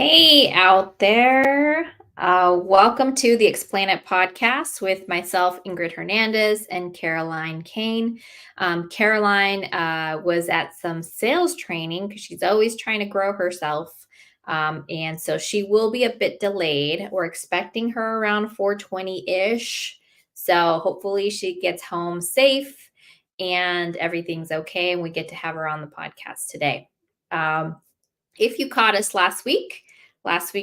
Hey out there. Welcome to the Explain It podcast with myself, Ingryd Hernandez, and Caroline Kane. Caroline was at some sales training because she's always trying to grow herself. And so she will be a bit delayed. We're expecting her around 4:20-ish. So hopefully she gets home safe and everything's okay. And we get to have her on the podcast today. If you caught us last week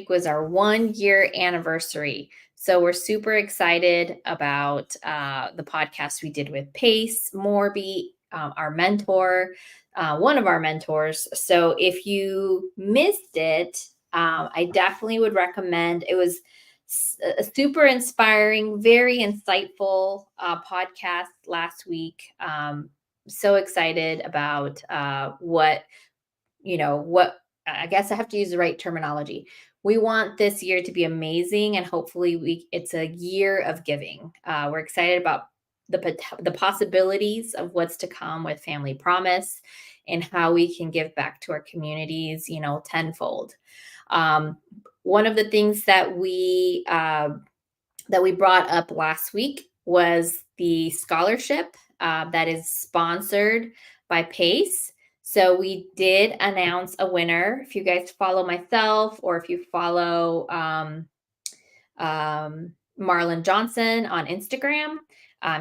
was our 1 year anniversary. So we're super excited about the podcast we did with Pace Morby, our mentor, one of our mentors. So if you missed it, I definitely would recommend. It was a super inspiring, very insightful podcast last week. So excited about what I guess I have to use the right terminology. We want this year to be amazing, and hopefully, it's a year of giving. We're excited about the possibilities of what's to come with Family Promise, and how we can give back to our communities, tenfold. One of the things that we brought up last week was the scholarship that is sponsored by Pace. So we did announce a winner. If you guys follow myself, or if you follow Marlon Johnson on Instagram,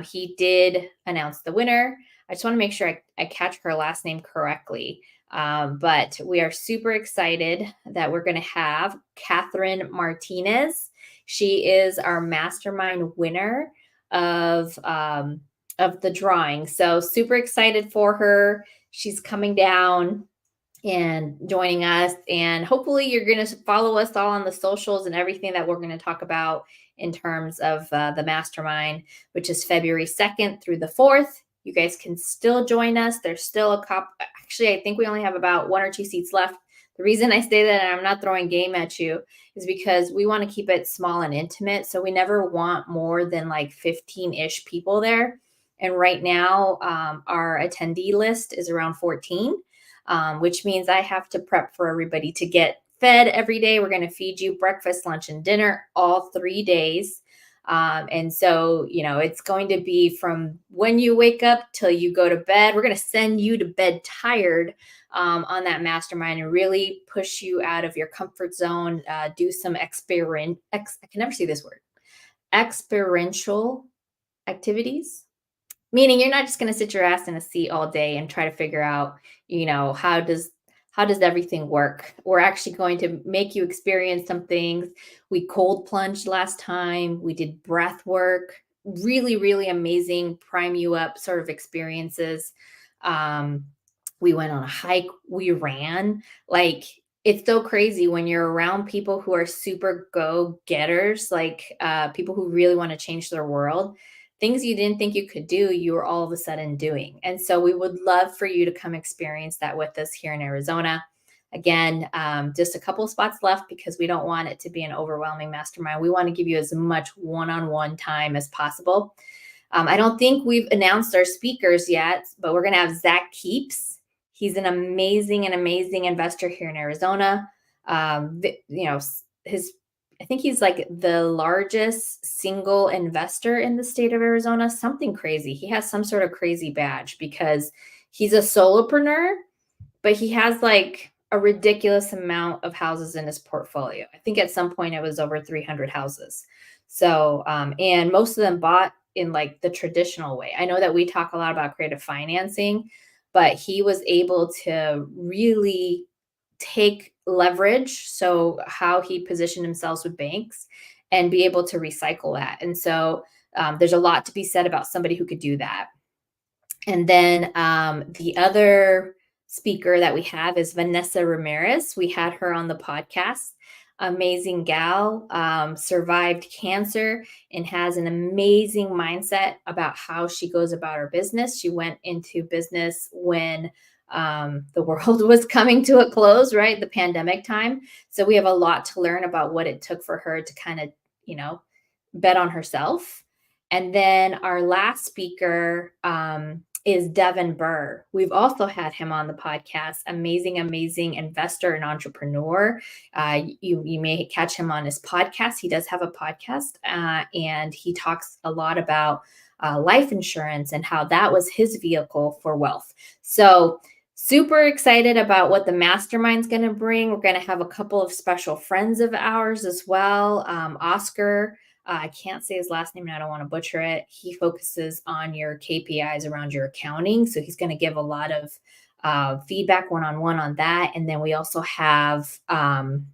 he did announce the winner. I just want to make sure I catch her last name correctly. But we are super excited that we're going to have Catherine Martinez. She is our mastermind winner of the drawing. So super excited for her. She's coming down and joining us. And hopefully you're going to follow us all on the socials and everything that we're going to talk about in terms of the mastermind, which is February 2nd through the 4th. You guys can still join us. There's still a actually, I think we only have about 1 or 2 seats left. The reason I say that, and I'm not throwing game at you, is because we want to keep it small and intimate. So we never want more than like 15-ish people there. And right now, our attendee list is around 14, which means I have to prep for everybody to get fed every day. We're going to feed you breakfast, lunch, and dinner all 3 days. And so, it's going to be from when you wake up till you go to bed. We're going to send you to bed tired on that mastermind and really push you out of your comfort zone. Do some I can never say this word, experiential activities. Meaning you're not just going to sit your ass in a seat all day and try to figure out, how does everything work? We're actually going to make you experience some things. We cold plunged last time. We did breath work. Really, really amazing, prime you up sort of experiences. We went on a hike. We ran. Like, it's so crazy when you're around people who are super go-getters, like people who really want to change their world. Things you didn't think you could do, you were all of a sudden doing. And so we would love for you to come experience that with us here in Arizona. Again, just a couple of spots left because we don't want it to be an overwhelming mastermind. We want to give you as much one-on-one time as possible. I don't think we've announced our speakers yet, but we're going to have Zach Keeps. He's an amazing investor here in Arizona. I think he's like the largest single investor in the state of Arizona, something crazy. He has some sort of crazy badge because he's a solopreneur, but he has like a ridiculous amount of houses in his portfolio. I think at some point it was over 300 houses. So, and most of them bought in like the traditional way. I know that we talk a lot about creative financing, but he was able to really take leverage, so how he positioned himself with banks, and be able to recycle that. And so there's a lot to be said about somebody who could do that. And then the other speaker that we have is Vanessa Ramirez. We had her on the podcast. Amazing gal, survived cancer and has an amazing mindset about how she goes about her business. She went into business when the world was coming to a close, right? The pandemic time. So we have a lot to learn about what it took for her to kind of, bet on herself. And then our last speaker is Devin Burr. We've also had him on the podcast. Amazing, amazing investor and entrepreneur. You may catch him on his podcast. He does have a podcast, and he talks a lot about life insurance and how that was his vehicle for wealth. So super excited about what the mastermind's going to bring. We're going to have a couple of special friends of ours as well. Oscar, I can't say his last name and I don't want to butcher it. He focuses on your KPIs around your accounting. So he's going to give a lot of feedback one-on-one on that. And then we also have Sam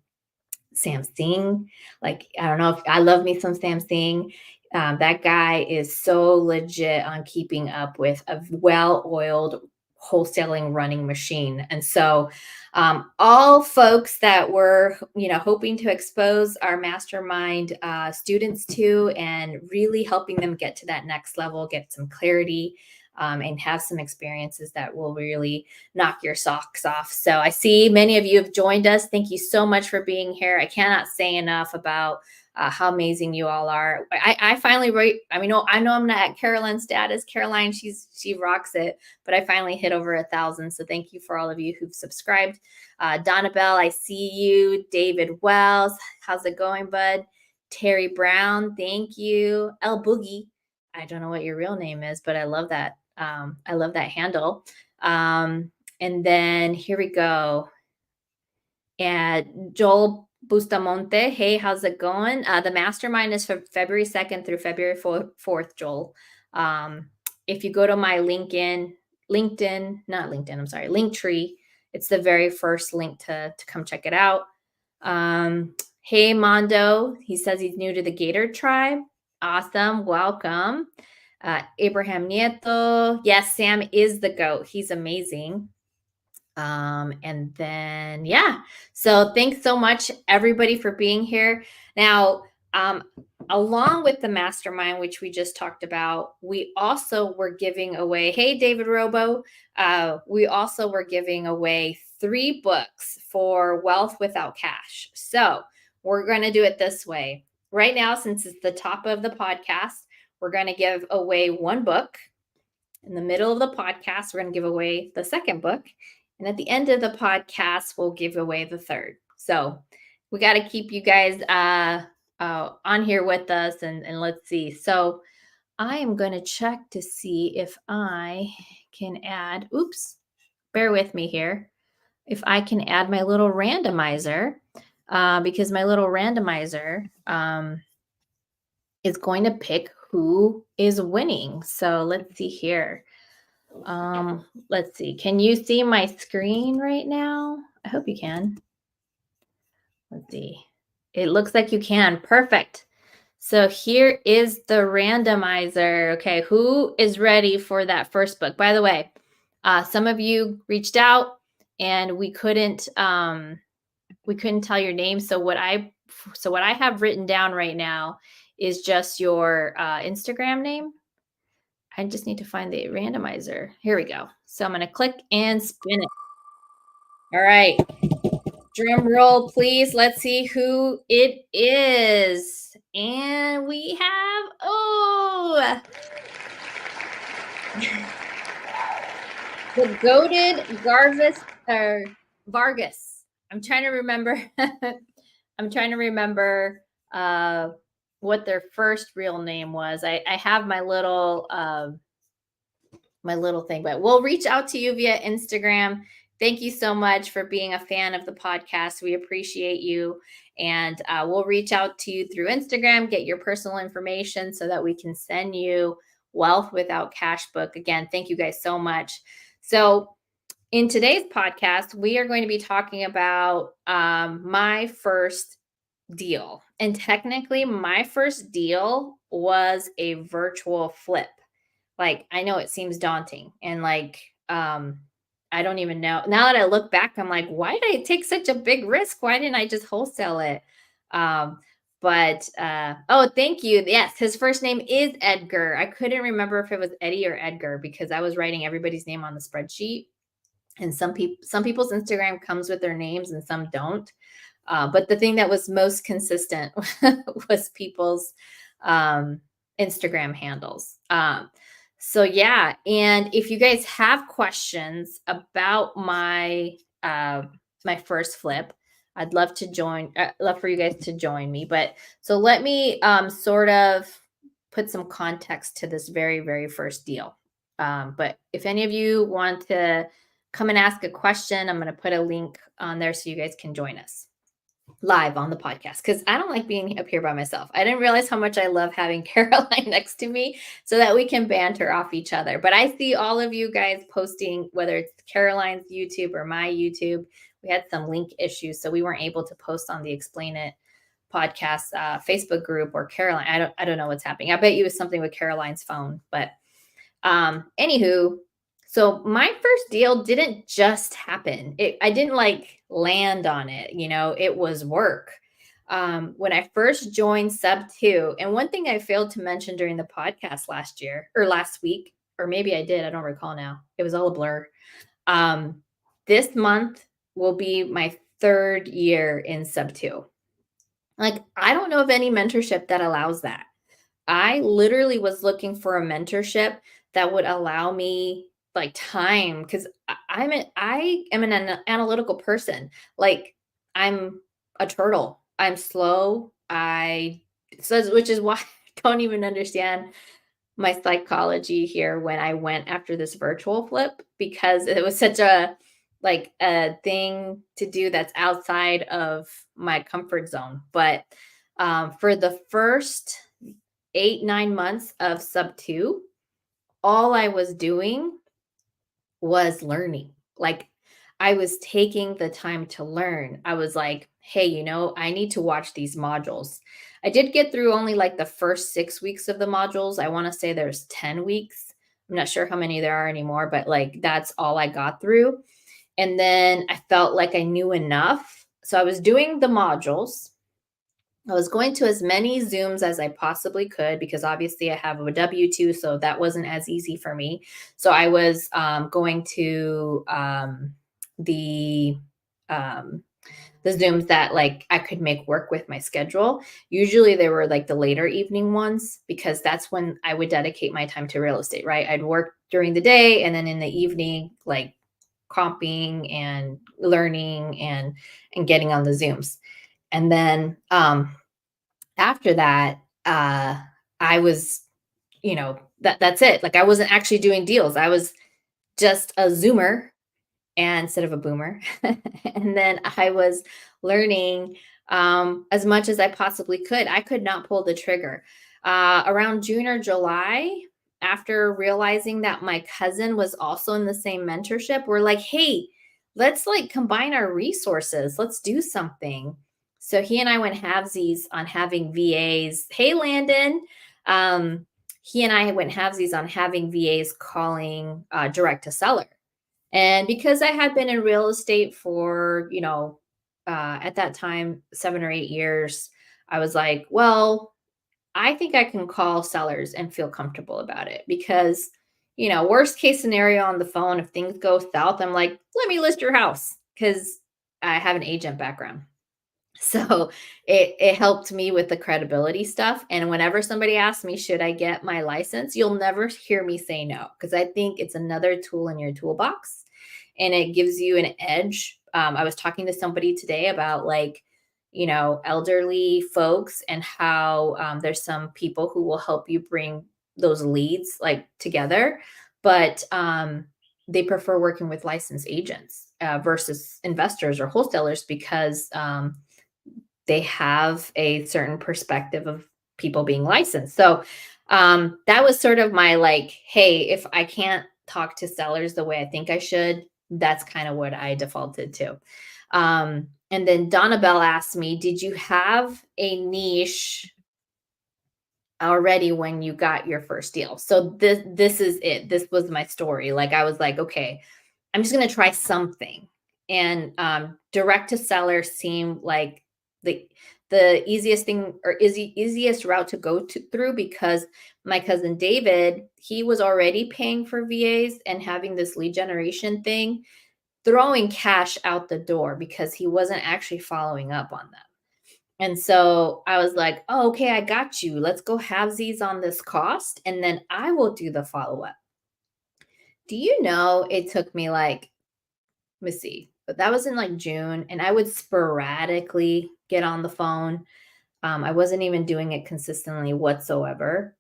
Singh. Like, I don't know if I love me some Sam Singh. That guy is so legit on keeping up with a well-oiled wholesaling running machine. And so all folks that we're hoping to expose our mastermind students to and really helping them get to that next level, get some clarity, and have some experiences that will really knock your socks off. So I see many of you have joined us. Thank you so much for being here. I cannot say enough about how amazing you all are. I finally wrote, I know I'm not at Caroline's status. Caroline, she rocks it, but I finally hit over 1,000. So thank you for all of you who've subscribed. Donna Bell, I see you. David Wells, how's it going, bud? Terry Brown, thank you. El Boogie, I don't know what your real name is, but I love that. I love that handle. And then here we go. And Joel Bustamonte, hey, how's it going? The mastermind is from February 2nd through February 4th, Joel. If you go to my Linktree, it's the very first link to come check it out. Hey, Mondo, he says he's new to the Gator tribe. Awesome, welcome. Abraham Nieto, yes, Sam is the GOAT. He's amazing. And then, yeah, so thanks so much, everybody, for being here. Now, along with the mastermind, which we just talked about, we also were giving away, hey, David Robo, we also were giving away 3 books for Wealth Without Cash. So we're going to do it this way. Right now, since it's the top of the podcast, we're going to give away 1 book. In the middle of the podcast, we're going to give away the 2nd book. And at the end of the podcast, we'll give away the 3rd. So we got to keep you guys on here with us. And let's see. So I am going to check to see if I can add, bear with me here. If I can add my little randomizer, because my little randomizer is going to pick who is winning. So let's see here. Let's see. Can you see my screen right now? I hope you can. Let's see. It looks like you can. Perfect. So here is the randomizer. Okay, who is ready for that first book? By the way, some of you reached out and we couldn't tell your name. So what I have written down right now is just your Instagram name. I just need to find the randomizer. Here we go. So I'm going to click and spin it. All right. Drum roll, please. Let's see who it is. And we have, the goated Vargas. I'm trying to remember. What their first real name was. I have my little thing, but we'll reach out to you via Instagram. Thank you so much for being a fan of the podcast. We appreciate you. And we'll reach out to you through Instagram, get your personal information so that we can send you Wealth Without Cash book. Again, thank you guys so much. So in today's podcast, we are going to be talking about my first deal. And technically, my first deal was a virtual flip. Like, I know it seems daunting. And like, I don't even know. Now that I look back, I'm like, why did I take such a big risk? Why didn't I just wholesale it? Thank you. Yes, his first name is Edgar. I couldn't remember if it was Eddie or Edgar because I was writing everybody's name on the spreadsheet. And some people's Instagram comes with their names and some don't. But the thing that was most consistent was people's Instagram handles. So yeah, and if you guys have questions about my first flip, I'd love to love for you guys to join me. But so let me sort of put some context to this very first deal. But if any of you want to come and ask a question, I'm going to put a link on there so you guys can join us live on the podcast because I don't like being up here by myself. I didn't realize how much I love having Caroline next to me so that we can banter off each other. But I see all of you guys posting, whether it's Caroline's YouTube or my YouTube. We had some link issues, so we weren't able to post on the Explain It podcast Facebook group or Caroline. I don't know what's happening. I bet you it was something with Caroline's phone. But anywho, so my first deal didn't just happen. I didn't like land on it, it was work. When I first joined SubTo, and one thing I failed to mention during the podcast last week, or maybe I did, I don't recall now. It was all a blur. This month will be my 3rd year in SubTo. Like, I don't know of any mentorship that allows that. I literally was looking for a mentorship that would allow me like time because I am an analytical person. Like, I'm a turtle. I'm slow. Which is why I don't even understand my psychology here when I went after this virtual flip because it was such a thing to do that's outside of my comfort zone. But for the first 8-9 months of SubTo, all I was doing was learning. Like, I was taking the time to learn. I was like, hey, I need to watch these modules. I did get through only like the first 6 weeks of the modules. I want to say there's 10 weeks. I'm not sure how many there are anymore, but like that's all I got through. And then I felt like I knew enough. So I was doing the modules. I was going to as many Zooms as I possibly could because obviously I have a W-2, so that wasn't as easy for me. So I was going to the Zooms that like I could make work with my schedule. Usually they were like the later evening ones because that's when I would dedicate my time to real estate, right? I'd work during the day and then in the evening, like comping and learning and getting on the Zooms. And then after that, I was, that's it. Like, I wasn't actually doing deals. I was just a Zoomer and instead of a boomer. And then I was learning as much as I possibly could. I could not pull the trigger. Around June or July, after realizing that my cousin was also in the same mentorship, we're like, hey, let's like combine our resources. Let's do something. So he and I went halvesies on having VAs. Hey, Landon. He and I went halvesies on having VAs calling direct to seller. And because I had been in real estate for, at that time, 7 or 8 years, I was like, well, I think I can call sellers and feel comfortable about it because, worst case scenario on the phone, if things go south, I'm like, let me list your house because I have an agent background. So it helped me with the credibility stuff. And whenever somebody asks me, should I get my license? You'll never hear me say no, because I think it's another tool in your toolbox and it gives you an edge. I was talking to somebody today about elderly folks and how there's some people who will help you bring those leads like together. But they prefer working with licensed agents versus investors or wholesalers because they have a certain perspective of people being licensed. So that was sort of my like, hey, if I can't talk to sellers the way I think I should, that's kind of what I defaulted to. And then Donna Bell asked me, did you have a niche already when you got your first deal? So this is it. This was my story. Like, I was like, okay, I'm just going to try something. And direct to seller seemed like the easiest thing or easiest route to go through because my cousin David, he was already paying for VAs and having this lead generation thing, throwing cash out the door because he wasn't actually following up on them. And so I was like, oh, okay, I got you. Let's go halvesies on this cost. And then I will do the follow up. Do you know it took me like, let me see, but that was in like June, and I would sporadically get on the phone. I wasn't even doing it consistently whatsoever.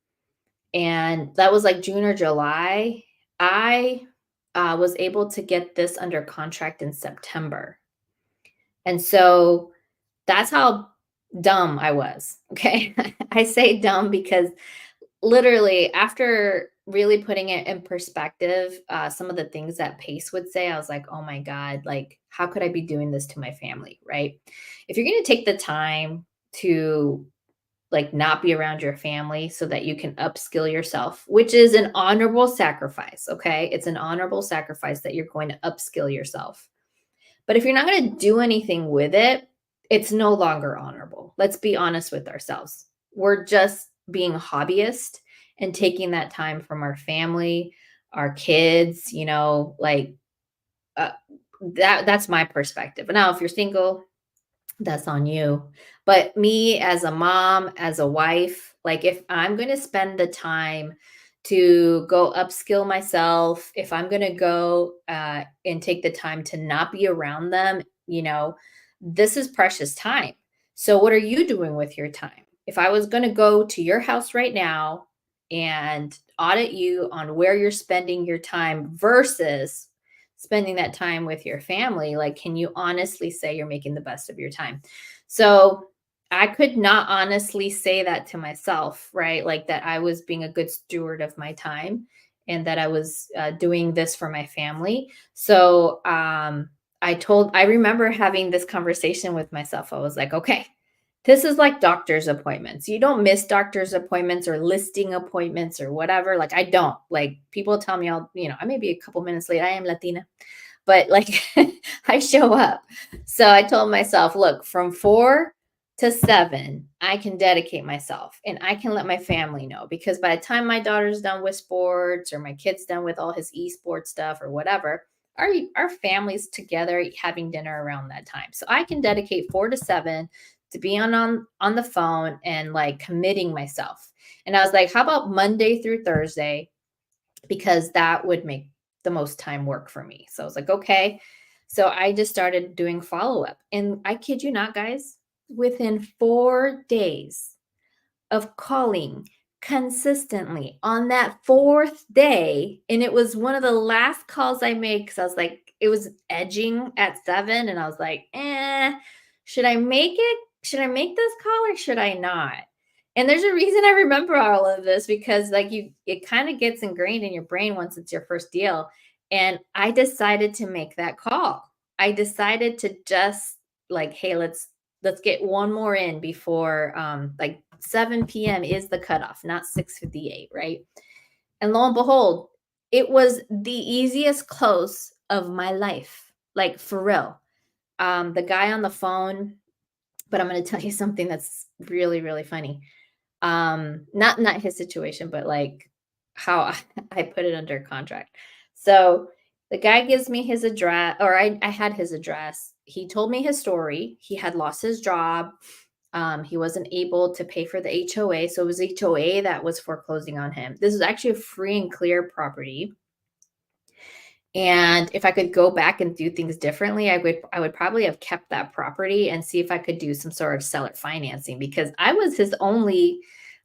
And that was like June or July. I was able to get this under contract in September. And so that's how dumb I was. Okay. I say dumb because literally after really putting it in perspective, some of the things that Pace would say, I was like, oh my God, like, how could I be doing this to my family? Right. If you're going to take the time to like not be around your family so that you can upskill yourself, which is an honorable sacrifice. Okay. It's an honorable sacrifice that you're going to upskill yourself. But if you're not going to do anything with it, it's no longer honorable. Let's be honest with ourselves. We're just being hobbyists and taking that time from our family, our kids, like uh, that's my perspective. Now, if you're single, that's on you. But me as a mom, as a wife, like if I'm going to spend the time to go upskill myself, if I'm going to go and take the time to not be around them, this is precious time. So, what are you doing with your time? If I was going to go to your house right now and audit you on where you're spending your time versus spending that time with your family, like, can you honestly say you're making the best of your time? So I could not honestly say that to myself, right? Like that I was being a good steward of my time and that I was doing this for my family. So I remember having this conversation with myself. I was like, okay, this is like doctor's appointments. You don't miss doctor's appointments or listing appointments or whatever. Like I don't. Like people tell me I may be a couple minutes late. I am Latina, but like I show up. So I told myself, look, from 4 to 7, I can dedicate myself and I can let my family know because by the time my daughter's done with sports or my kid's done with all his esports stuff or whatever, our family's together having dinner around that time. So I can dedicate 4 to 7 to be on the phone and like committing myself. And I was like, how about Monday through Thursday? Because that would make the most time work for me. So I was like, okay. So I just started doing follow up. And I kid you not, guys, within 4 days of calling consistently on that fourth day, and it was one of the last calls I made because I was like, it was edging at 7, and I was like, should I make it? Should I make this call or should I not? And there's a reason I remember all of this because like it kind of gets ingrained in your brain once it's your first deal. And I decided to make that call. I decided to just like, hey, let's get one more in before like 7 p.m. is the cutoff, not 6:58, right? And lo and behold, it was the easiest close of my life. Like for real. The guy on the phone, but I'm going to tell you something that's really, really funny. Not his situation, but like how I put it under contract. So the guy gives me his address, or I had his address. He told me his story. He had lost his job. He wasn't able to pay for the HOA. So it was HOA that was foreclosing on him. This is actually a free and clear property. And if I could go back and do things differently, I would probably have kept that property and see if I could do some sort of seller financing because I was his only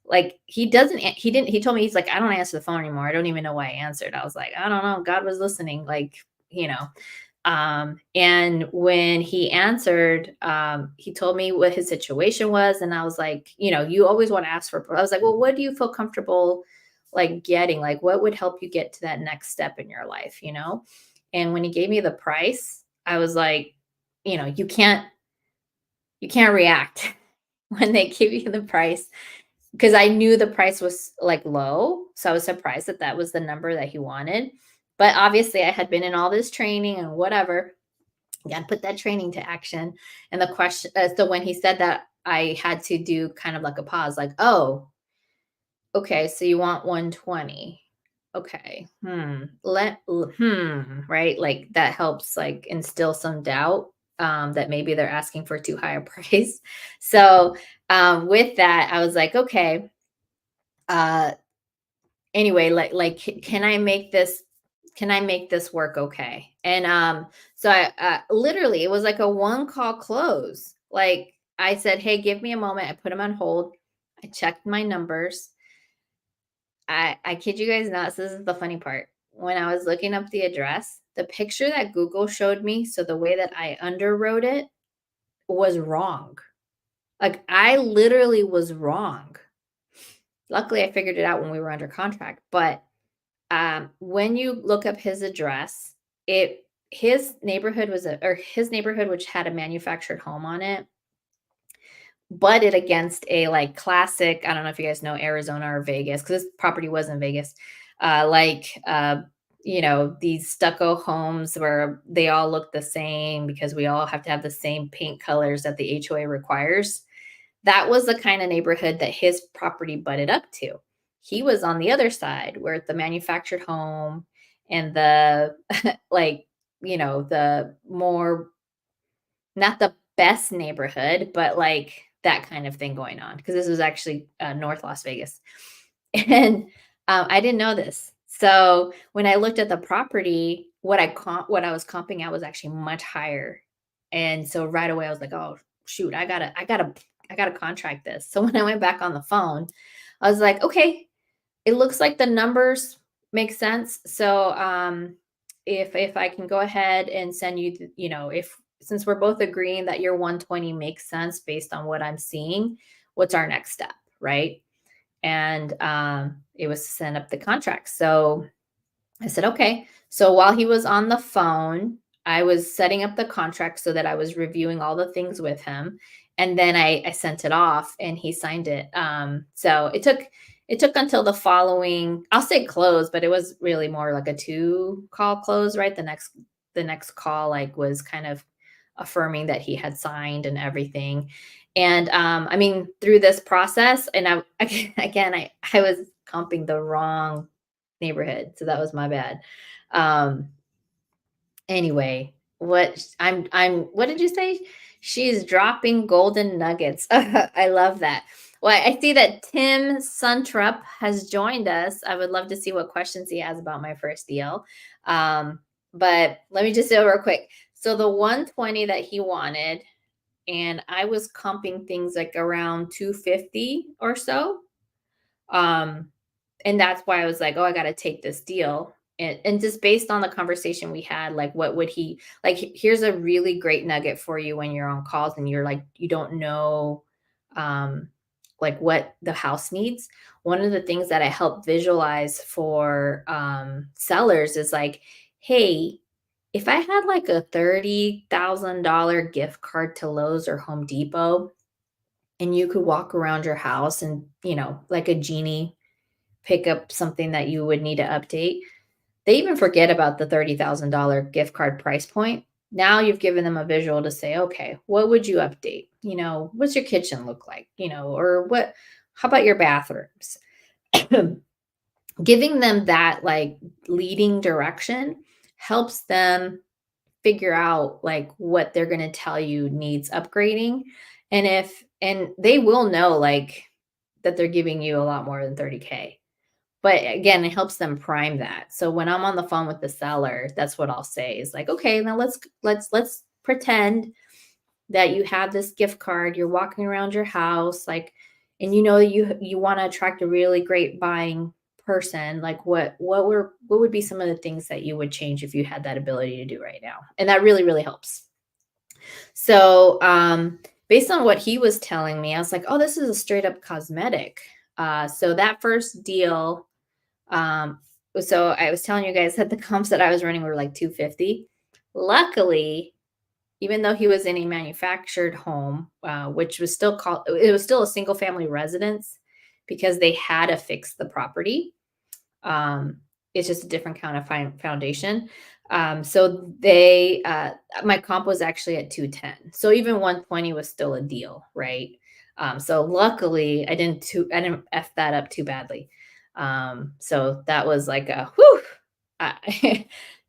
like he didn't he told me he's like I don't answer the phone anymore. I don't even know why I answered. I was like, I don't know. God was listening like, you know. And when he answered, he told me what his situation was and I was like, you always want to ask for I was like, well, what do you feel comfortable like getting, like what would help you get to that next step in your life, and when he gave me the price, I was like, you can't react when they give you the price because I knew the price was like low, so I was surprised that that was the number that he wanted. But obviously I had been in all this training and whatever. You got to put that training to action. And the question, so when he said that, I had to do kind of like a pause, like, oh, okay, so you want 120. Okay. Right? Like that helps like instill some doubt. that maybe they're asking for too high a price. So with that, I was like, okay, uh, anyway, can I make this? Can I make this work okay? And so I literally it was like a one call close. Like I said, hey, give me a moment. I put him on hold. I checked my numbers. I kid you guys not. So this is the funny part. When I was looking up the address, the picture that Google showed me, so the way that I underwrote it was wrong. Like I literally was wrong. Luckily, I figured it out when we were under contract. But when you look up his address, his neighborhood his neighborhood, which had a manufactured home on it, butted against a like classic. I don't know if you guys know Arizona or Vegas because this property was in Vegas. Like these stucco homes where they all look the same because we all have to have the same paint colors that the HOA requires. That was the kind of neighborhood that his property butted up to. He was on the other side where the manufactured home and the like, the more not the best neighborhood, but like that kind of thing going on. Because this was actually North Las Vegas. And I didn't know this. So when I looked at the property, what I was comping out was actually much higher. And so right away I was like, oh shoot, I gotta contract this. So when I went back on the phone, I was like, okay, it looks like the numbers make sense. So if I can go ahead and send you, if since we're both agreeing that your 120 makes sense based on what I'm seeing, what's our next step, right? And it was to send up the contract. So I said, okay. So while he was on the phone, I was setting up the contract so that I was reviewing all the things with him. And then I sent it off and he signed it. So it took until the following, I'll say close, but it was really more like a 2-call close, right? The next call like was kind of affirming that he had signed and everything. And I mean, through this process, and I was comping the wrong neighborhood, so that was my bad. Um, anyway, what did you say? She's dropping golden nuggets. I love that. Well, I see that Tim Suntrup has joined us. I would love to see what questions he has about my first deal. But let me just say real quick. So the 120 that he wanted, and I was comping things like around 250 or so. And that's why I was like, oh, I got to take this deal. And just based on the conversation we had, like, what would he like? Here's a really great nugget for you when you're on calls and you're like, you don't know, like what the house needs. One of the things that I help visualize for sellers is like, hey, if I had like a $30,000 gift card to Lowe's or Home Depot, and you could walk around your house and, like a genie, pick up something that you would need to update. They even forget about the $30,000 gift card price point. Now you've given them a visual to say, okay, what would you update? What's your kitchen look like? Or how about your bathrooms? Giving them that like leading direction helps them figure out like what they're going to tell you needs upgrading. And they will know like that they're giving you a lot more than 30K. But again, it helps them prime that. So when I'm on the phone with the seller, that's what I'll say is like, okay, now let's pretend that you have this gift card, you're walking around your house, like, and you want to attract a really great buying person. Like what would be some of the things that you would change if you had that ability to do right now? And that really, really helps. So based on what he was telling me, I was like, oh, this is a straight up cosmetic. So that first deal, so I was telling you guys that the comps that I was running were like 250. Luckily, even though he was in a manufactured home, which was still a single family residence because they had to fix the property. It's just a different kind of foundation. So my comp was actually at 210. So even 120 was still a deal, right? So luckily I didn't F that up too badly. So that was like a whew.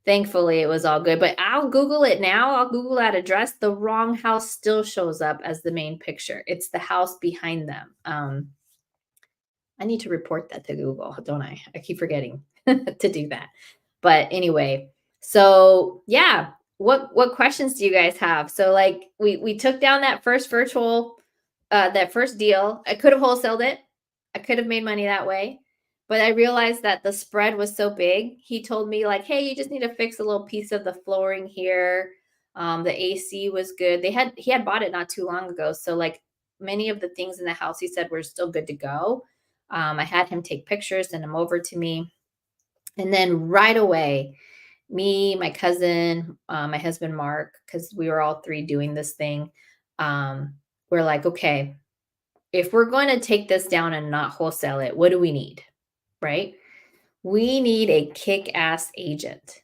Thankfully, it was all good, but I'll Google it now. I'll Google that address. The wrong house still shows up as the main picture. It's the house behind them. I need to report that to Google, don't I? I keep forgetting to do that. But anyway, so yeah, what questions do you guys have? So like we took down that first virtual that first deal. I could have wholesaled it. I could have made money that way. But I realized that the spread was so big. He told me like, "Hey, you just need to fix a little piece of the flooring here." The AC was good. He had bought it not too long ago, so like many of the things in the house he said were still good to go. I had him take pictures, send them over to me. And then right away, me, my cousin, my husband, Mark, because we were all three doing this thing, we're like, okay, if we're going to take this down and not wholesale it, what do we need? Right? We need a kick ass agent.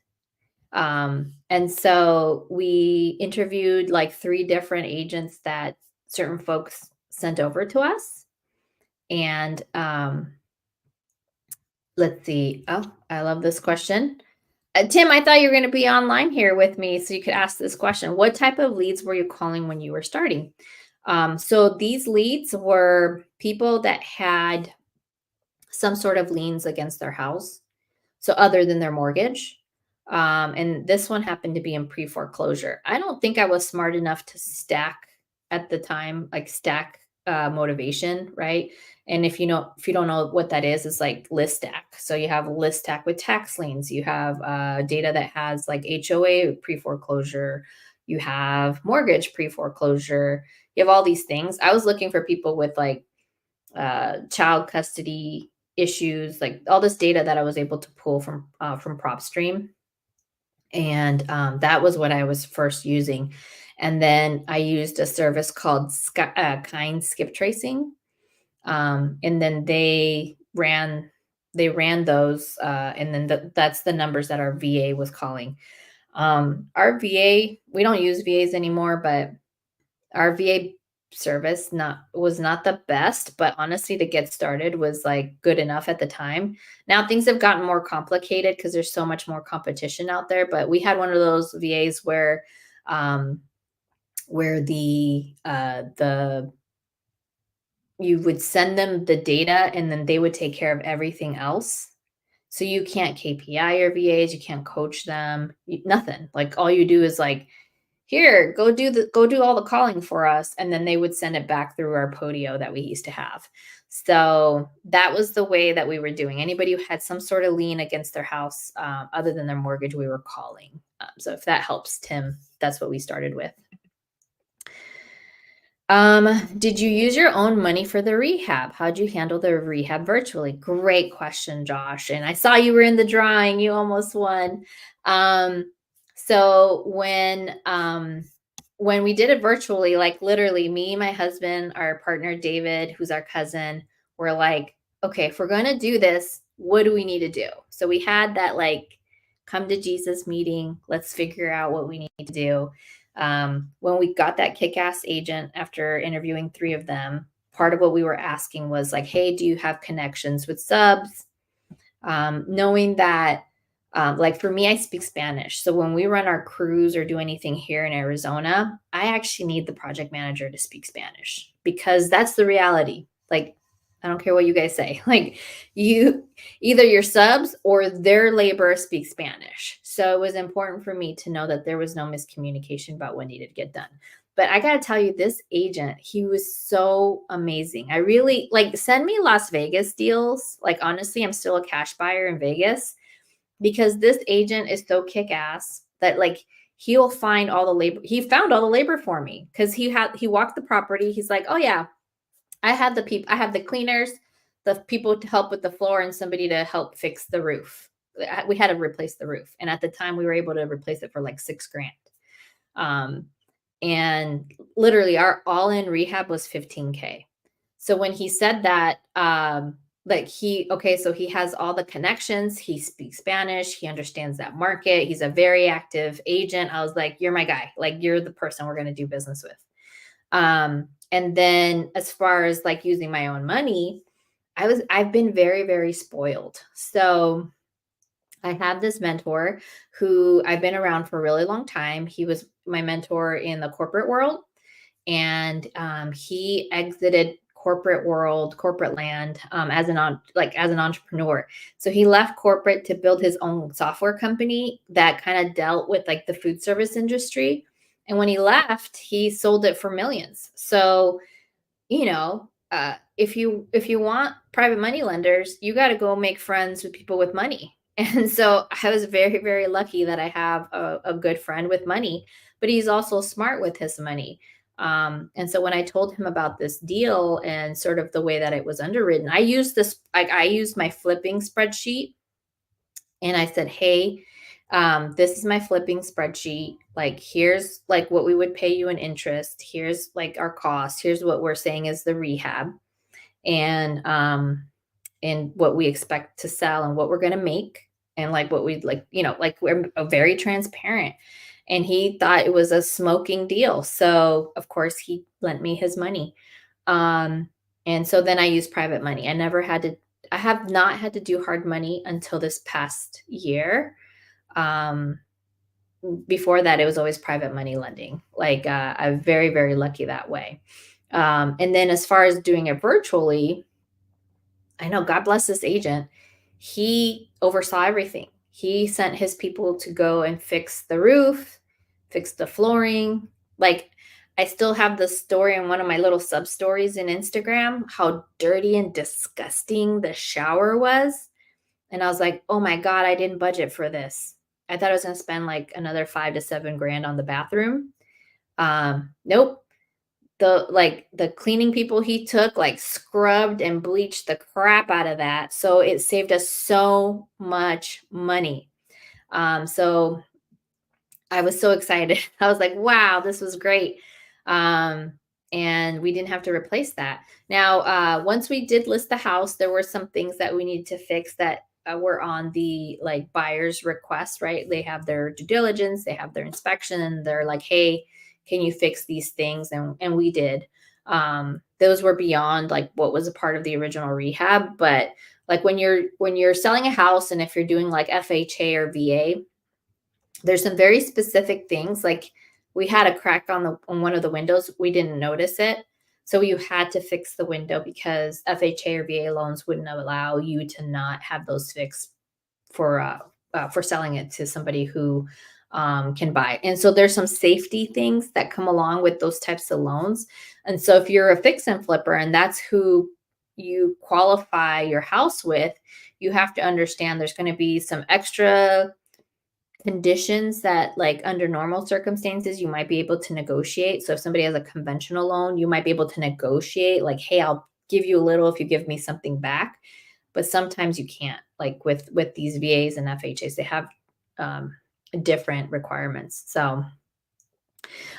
And so we interviewed like 3 different agents that certain folks sent over to us. And let's see. Oh, I love this question. Tim, I thought you were going to be online here with me so you could ask this question. What type of leads were you calling when you were starting? So these leads were people that had some sort of liens against their house. So other than their mortgage. And this one happened to be in pre-foreclosure. I don't think I was smart enough to stack at the time, like stack motivation, right? And if you don't know what that is, it's like list stack. So you have list stack with tax liens. You have data that has like HOA pre-foreclosure. You have mortgage pre-foreclosure. You have all these things. I was looking for people with like child custody issues, like all this data that I was able to pull from PropStream, and that was what I was first using. And then I used a service called Kind Skip Tracing, and then they ran those, and then that's the numbers that our VA was calling. Our VA, we don't use VAs anymore, but our VA service was not the best, but honestly to get started was like good enough at the time. Now things have gotten more complicated because there's so much more competition out there, but we had one of those VAs um where the you would send them the data and then they would take care of everything else. So you can't KPI your VAs, you can't coach them, nothing. Like all you do is like, here, go do all the calling for us, and then they would send it back through our Podio that we used to have. So that was the way that we were doing. Anybody who had some sort of lien against their house, other than their mortgage, we were calling. So if that helps, Tim, that's what we started with. Did you use your own money for the rehab? How'd you handle the rehab virtually? Great question, Josh. And I saw you were in the drawing. You almost won. So when we did it virtually, like literally me, my husband, our partner David, who's our cousin, were like, okay, if we're gonna do this, what do we need to do? So we had that like come to Jesus meeting. Let's figure out what we need to do. When we got that kick-ass agent after interviewing 3 of them, part of what we were asking was like, hey, do you have connections with subs? Knowing that, like for me, I speak Spanish. So when we run our crews or do anything here in Arizona, I actually need the project manager to speak Spanish because that's the reality. Like, I don't care what you guys say. Like either your subs or their labor speak Spanish. So it was important for me to know that there was no miscommunication about what needed to get done. But I got to tell you, this agent, he was so amazing. I really like send me Las Vegas deals. Like, honestly, I'm still a cash buyer in Vegas because this agent is so kick ass that like he'll find all the labor. He found all the labor for me because he walked the property. He's like, oh yeah, I have the cleaners, the people to help with the floor, and somebody to help fix the roof. We had to replace the roof. And at the time we were able to replace it for like $6,000. And literally our all-in rehab was $15K. So when he said that, so he has all the connections, he speaks Spanish, he understands that market, he's a very active agent. I was like, you're my guy. Like, you're the person we're going to do business with. And then as far as like using my own money, I've been very, very spoiled. So I have this mentor who I've been around for a really long time. He was my mentor in the corporate world, and he exited corporate land as an entrepreneur. So he left corporate to build his own software company that kind of dealt with like the food service industry. And when he left, he sold it for millions. So if you want private money lenders, you got to go make friends with people with money. And so I was very, very lucky that I have a good friend with money, but he's also smart with his money. And so when I told him about this deal and sort of the way that it was underwritten, I used my flipping spreadsheet, and I said, hey, this is my flipping spreadsheet. Like, here's like what we would pay you in interest. Here's like our cost. Here's what we're saying is the rehab, and what we expect to sell and what we're going to make, and like what we'd like, like we're very transparent. And he thought it was a smoking deal. So of course he lent me his money. Um, and so then I used private money. I have not had to do hard money until this past year. Um, Before that, it was always private money lending. Like, I'm very, very lucky that way. And then as far as doing it virtually, I know, God bless this agent. He oversaw everything. He sent his people to go and fix the roof, fix the flooring. Like, I still have the story in one of my little sub stories in Instagram, how dirty and disgusting the shower was. And I was like, oh my God, I didn't budget for this. I thought I was going to spend like another 5 to 7 grand on the bathroom. Nope. The cleaning people he took like scrubbed and bleached the crap out of that. So it saved us so much money. So I was so excited. I was like, wow, this was great. And we didn't have to replace that. Now, once we did list the house, there were some things that we needed to fix that were on the like buyer's request, right? They have their due diligence, they have their inspection, and they're like, hey, can you fix these things? And we did. Those were beyond like what was a part of the original rehab. But like when you're selling a house, and if you're doing like FHA or VA, there's some very specific things. Like, we had a crack on one of the windows. We didn't notice it. So you had to fix the window because FHA or VA loans wouldn't allow you to not have those fixed for selling it to somebody who can buy. And so there's some safety things that come along with those types of loans. And so if you're a fix and flipper and that's who you qualify your house with, you have to understand there's going to be some extra conditions that, like, under normal circumstances you might be able to negotiate. So if somebody has a conventional loan, you might be able to negotiate like, hey, I'll give you a little if you give me something back. But sometimes you can't, like with these VAs and FHAs, they have different requirements. So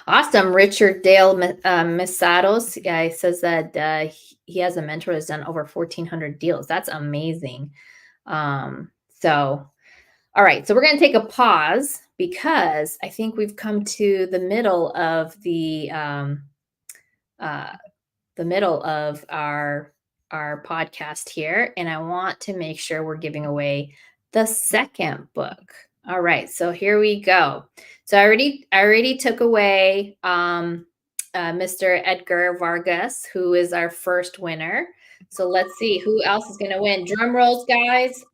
awesome. Richard Dale Misados, he says that he has a mentor who's done over 1,400 deals. That's amazing. So all right, so we're going to take a pause because I think we've come to the middle of our podcast here, and I want to make sure we're giving away the second book. All right, so here we go. So I already took away Mr. Edgar Vargas, who is our first winner. So let's see who else is going to win. Drum rolls, guys.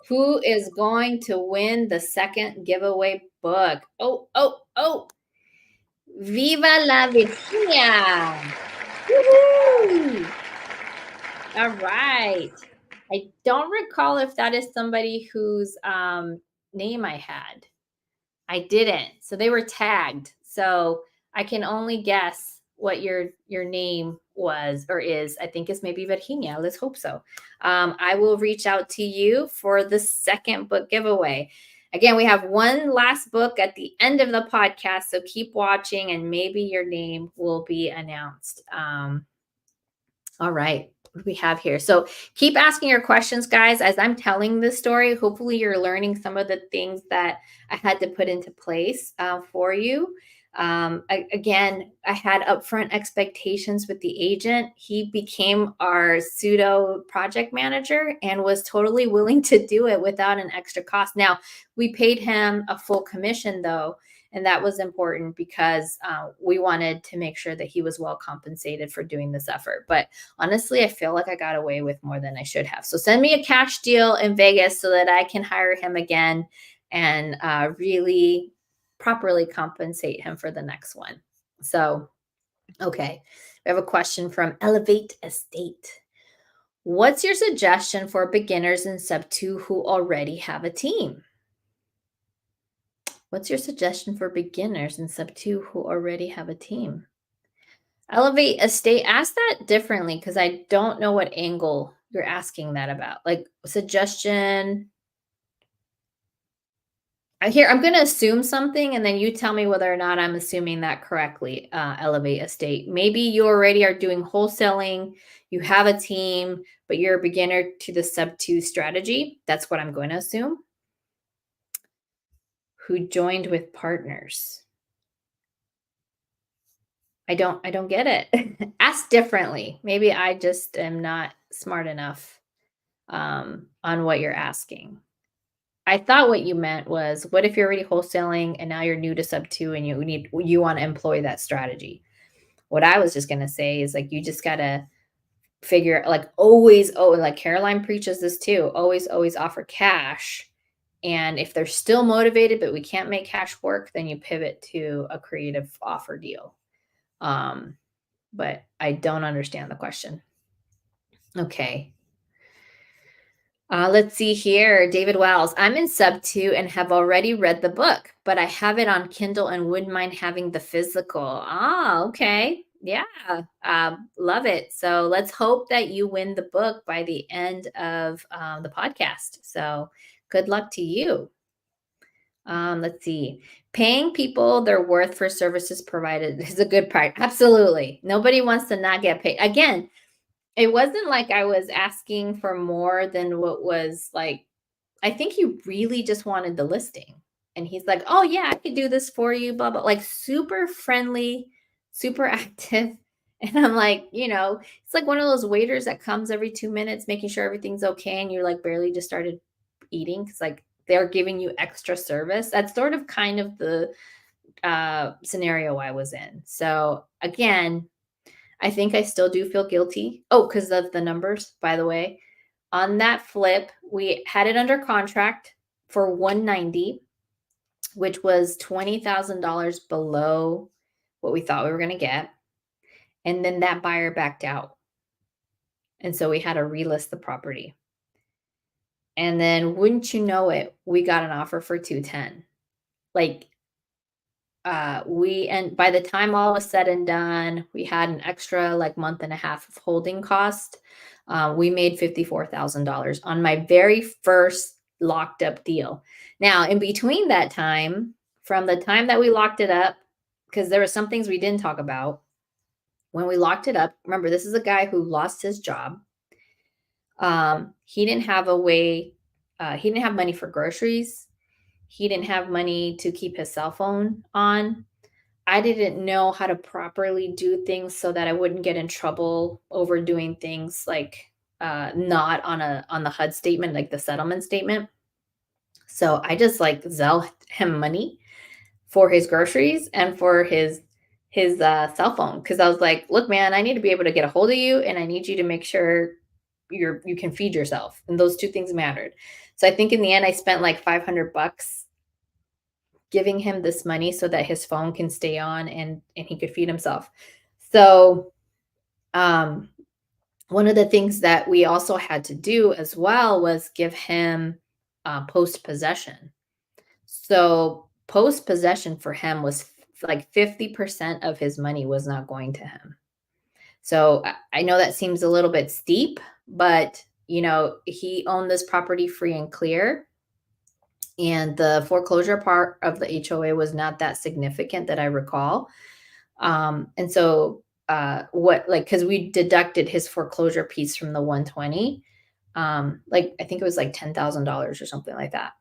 Who is going to win the second giveaway book? Oh. Viva la Virginia. Woo-hoo! All right. I don't recall if that is somebody whose name I had. I didn't. So they were tagged. So I can only guess what your name was or is. I think it's maybe Virginia. Let's hope so. I will reach out to you for the second book giveaway. Again, we have one last book at the end of the podcast, so keep watching and maybe your name will be announced. All right. What do we have here? So keep asking your questions, guys, as I'm telling this story. Hopefully you're learning some of the things that I had to put into place for you. Again, I had upfront expectations with the agent. He became our pseudo project manager and was totally willing to do it without an extra cost. Now, we paid him a full commission though, and that was important because we wanted to make sure that he was well compensated for doing this effort. But honestly, I feel like I got away with more than I should have. So send me a cash deal in Vegas so that I can hire him again and really properly compensate him for the next one. So, okay. We have a question from Elevate Estate. What's your suggestion for beginners in SubTo who already have a team? What's your suggestion for beginners in SubTo who already have a team? Elevate Estate, ask that differently because I don't know what angle you're asking that about. Like suggestion. Here, I'm going to assume something and then you tell me whether or not I'm assuming that correctly, Elevate Estate. Maybe you already are doing wholesaling, you have a team, but you're a beginner to the SubTo strategy. That's what I'm going to assume. Who joined with partners? I don't get it. Ask differently. Maybe I just am not smart enough on what you're asking. I thought what you meant was, what if you're already wholesaling and now you're new to SubTo and you want to employ that strategy? What I was just gonna say is like you just gotta figure like always, oh, like Caroline preaches this too, always offer cash. And if they're still motivated, but we can't make cash work, then you pivot to a creative offer deal. But I don't understand the question. Okay. Let's see here. David Wells. I'm in SubTo and have already read the book, but I have it on Kindle and wouldn't mind having the physical. Ah, okay. Yeah. Love it. So let's hope that you win the book by the end of the podcast. So good luck to you. Let's see. Paying people their worth for services provided is a good part. Absolutely. Nobody wants to not get paid. Again, it wasn't like I was asking for more than what was like, I think he really just wanted the listing. And he's like, oh, yeah, I could do this for you, blah, blah, like super friendly, super active. And I'm like, it's like one of those waiters that comes every 2 minutes, making sure everything's okay. And you're like barely just started eating. It's like they're giving you extra service. That's sort of kind of the scenario I was in. So again, I think I still do feel guilty. Oh, because of the numbers, by the way. On that flip, we had it under contract for 190, which was $20,000 below what we thought we were going to get. And then that buyer backed out. And so we had to relist the property. And then wouldn't you know it, we got an offer for 210. Like and by the time all was said and done, we had an extra like month and a half of holding cost. We made $54,000 on my very first locked up deal. Now, in between that time, from the time that we locked it up, because there were some things we didn't talk about when we locked it up. Remember, this is a guy who lost his job. He didn't have a way. He didn't have money for groceries. He didn't have money to keep his cell phone on. I didn't know how to properly do things so that I wouldn't get in trouble over doing things like not on the HUD statement, like the settlement statement. So I just like Zelle him money for his groceries and for his cell phone, because I was like, look, man, I need to be able to get a hold of you, and I need you to make sure you can feed yourself, and those two things mattered. So I think in the end, I spent like $500 giving him this money so that his phone can stay on and he could feed himself. So one of the things that we also had to do as well was give him post-possession. So post-possession for him was like 50% of his money was not going to him. So I know that seems a little bit steep, but he owned this property free and clear. And the foreclosure part of the HOA was not that significant that I recall. And so because we deducted his foreclosure piece from the 120, I think it was like $10,000 or something like that.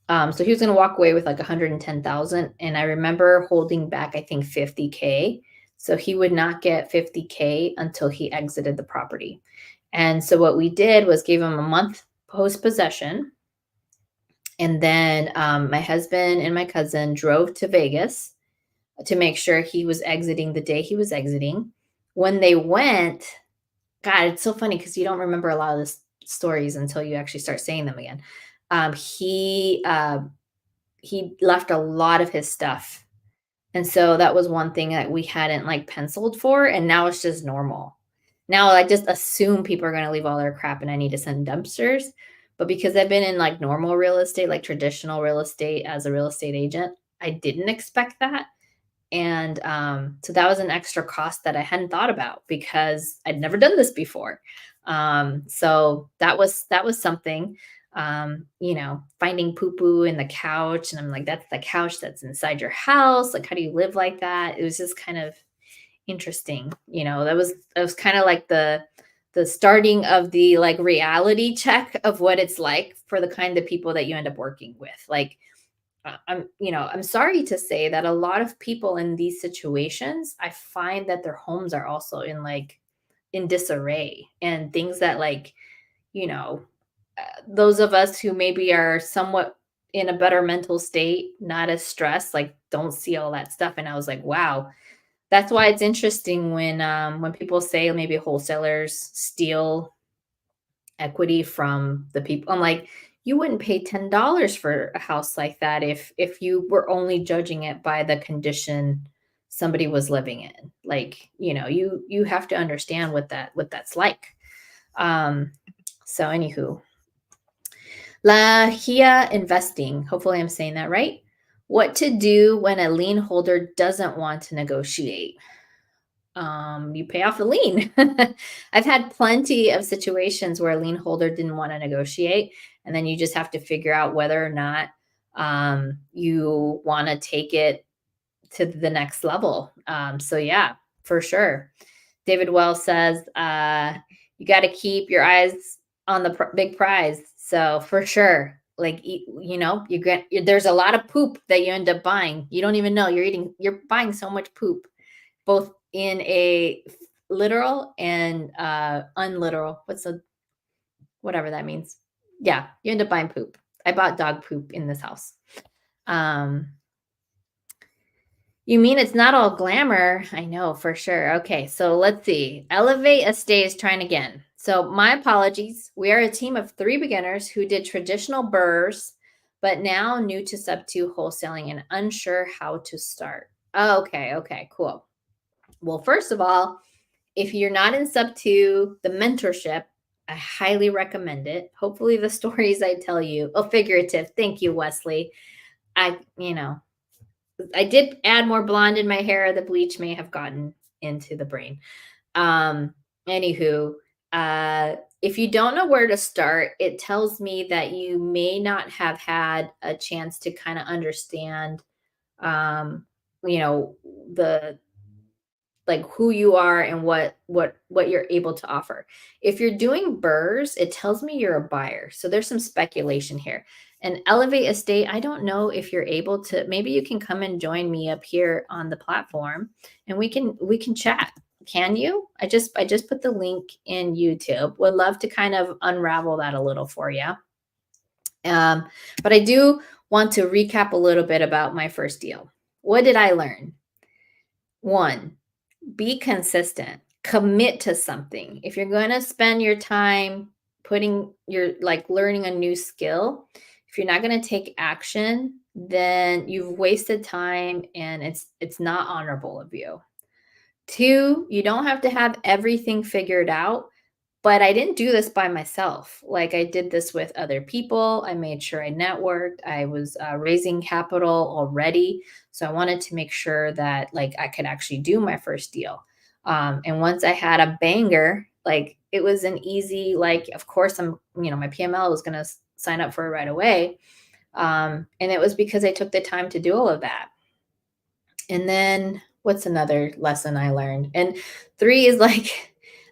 So he was going to walk away with like 110,000. And I remember holding back, I think 50K. So he would not get 50K until he exited the property. And so what we did was gave him a month post possession. And then my husband and my cousin drove to Vegas to make sure he was exiting the day he was exiting. When they went, God, it's so funny because you don't remember a lot of the stories until you actually start saying them again. He left a lot of his stuff. And so that was one thing that we hadn't like penciled for. And now it's just normal. Now I just assume people are going to leave all their crap and I need to send dumpsters. But because I've been in like normal real estate, like traditional real estate as a real estate agent, I didn't expect that. And so that was an extra cost that I hadn't thought about because I'd never done this before. So that was something. Finding poo-poo in the couch, and I'm like, that's the couch that's inside your house. Like, how do you live like that? It was just kind of interesting. That was kind of like the starting of the like reality check of what it's like for the kind of people that you end up working with. Like, I'm sorry to say that a lot of people in these situations, I find that their homes are also in disarray and things that you know, those of us who maybe are somewhat in a better mental state, not as stressed, like don't see all that stuff. And I was like, wow, that's why it's interesting when people say maybe wholesalers steal equity from the people. I'm like, you wouldn't pay $10 for a house like that if you were only judging it by the condition somebody was living in. Like, you have to understand what that's like. So anywho, Lahia Investing. Hopefully I'm saying that right. What to do when a lien holder doesn't want to negotiate? You pay off the lien. I've had plenty of situations where a lien holder didn't want to negotiate, and then you just have to figure out whether or not you want to take it to the next level. So yeah, for sure. David Wells says you got to keep your eyes on the big prize. So for sure, like you get there's a lot of poop that you end up buying. You don't even know you're buying so much poop, both in a literal and unliteral. Whatever that means. Yeah, you end up buying poop. I bought dog poop in this house. You mean it's not all glamour? I know for sure. Okay, so let's see. Elevate Estate is trying again. So my apologies. We are a team of 3 beginners who did traditional burrs, but now new to SubTo wholesaling and unsure how to start. Okay, cool. Well, first of all, if you're not in SubTo, the mentorship, I highly recommend it. Hopefully the stories I tell you, figurative. Thank you, Wesley. I did add more blonde in my hair. The bleach may have gotten into the brain. Anywho, if you don't know where to start, it tells me that you may not have had a chance to kind of understand, the like who you are and what you're able to offer. If you're doing burrs, it tells me you're a buyer. So there's some speculation here. And Elevate Estate, I don't know if you're able to, maybe you can come and join me up here on the platform and we can chat. Can you? I just put the link in YouTube. Would love to kind of unravel that a little for you. But I do want to recap a little bit about my first deal. What did I learn? 1, be consistent, commit to something. If you're going to spend your time learning a new skill, if you're not going to take action, then you've wasted time and it's not honorable of you. 2, you don't have to have everything figured out, but I didn't do this by myself. Like I did this with other people. I made sure I networked. I was raising capital already. So I wanted to make sure that I could actually do my first deal. And once I had a banger, it was an easy, of course my PML was going to sign up for it right away. And it was because I took the time to do all of that. And then what's another lesson I learned? And 3 is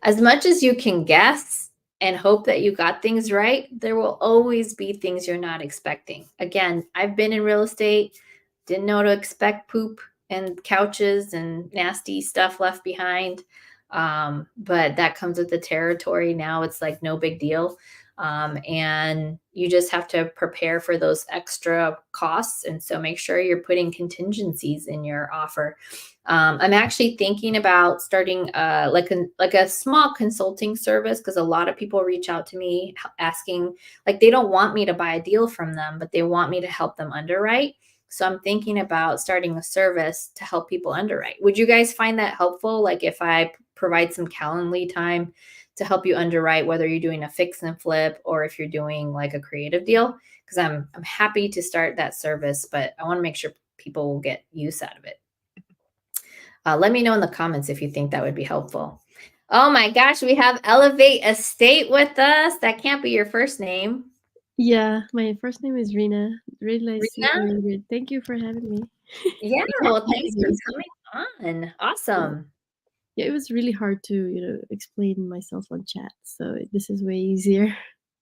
as much as you can guess and hope that you got things right. There will always be things you're not expecting. Again, I've been in real estate, didn't know to expect poop and couches and nasty stuff left behind. But that comes with the territory. Now it's like no big deal. And you just have to prepare for those extra costs. And so make sure you're putting contingencies in your offer. I'm actually thinking about starting like a small consulting service, because a lot of people reach out to me asking, like, they don't want me to buy a deal from them, but they want me to help them underwrite. So I'm thinking about starting a service to help people underwrite. Would you guys find that helpful? Like if I provide some Calendly time to help you underwrite, whether you're doing a fix and flip or if you're doing like a creative deal, because I'm happy to start that service, but I want to make sure people will get use out of it. Let me know in the comments if you think that would be helpful. Oh my gosh, we have Elevate Estate with us. That can't be your first name. Yeah, my first name is Reena. Really nice Reena? meeting you. Thank you for having me. Yeah, well, thanks for coming on. Awesome. Yeah, it was really hard to explain myself on chat, so this is way easier.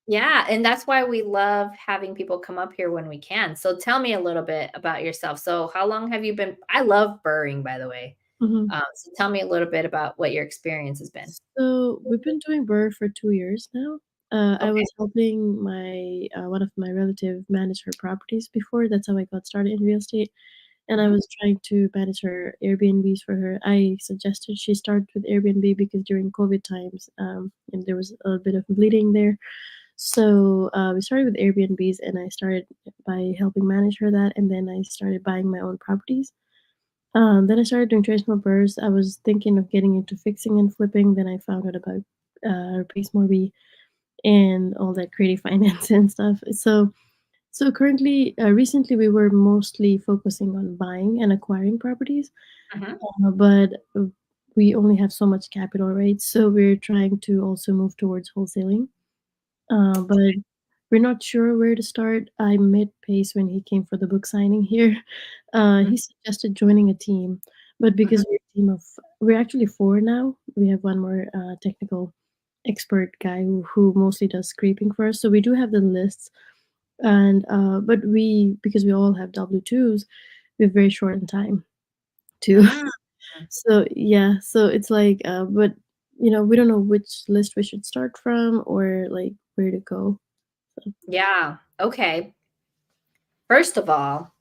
Yeah, and that's why we love having people come up here when we can. So tell me a little bit about yourself. So how long have you been? I love burring, by the way. Mhm. So tell me a little bit about what your experience has been. So we've been doing Burr for 2 years now. I Okay. was helping my one of my relative manage her properties before. That's how I got started in real estate, and I Mhm. was trying to manage her Airbnbs for her. I suggested she start with Airbnb because during COVID times, and there was a bit of bleeding there. So, we started with Airbnbs, and I started by helping manage her that, and then I started buying my own properties. Then I started doing traditional burrs. I was thinking of getting into fixing and flipping. Then I found out about Pace Morby and all that creative finance and stuff. So currently, recently, we were mostly focusing on buying and acquiring properties, Mhm. but we only have so much capital, right? So we're trying to also move towards wholesaling. But we're not sure where to start. I met Pace when he came for the book signing here. Mhm. He suggested joining a team, but Mhm. because we're actually 4 now. We have one more technical expert guy who mostly does scraping for us. So we do have the lists, and but because we all have W2s, we're very short on time too. Mm. So yeah, so it's like, but we don't know which list we should start from or like where to go. So. Yeah. Okay. First of all,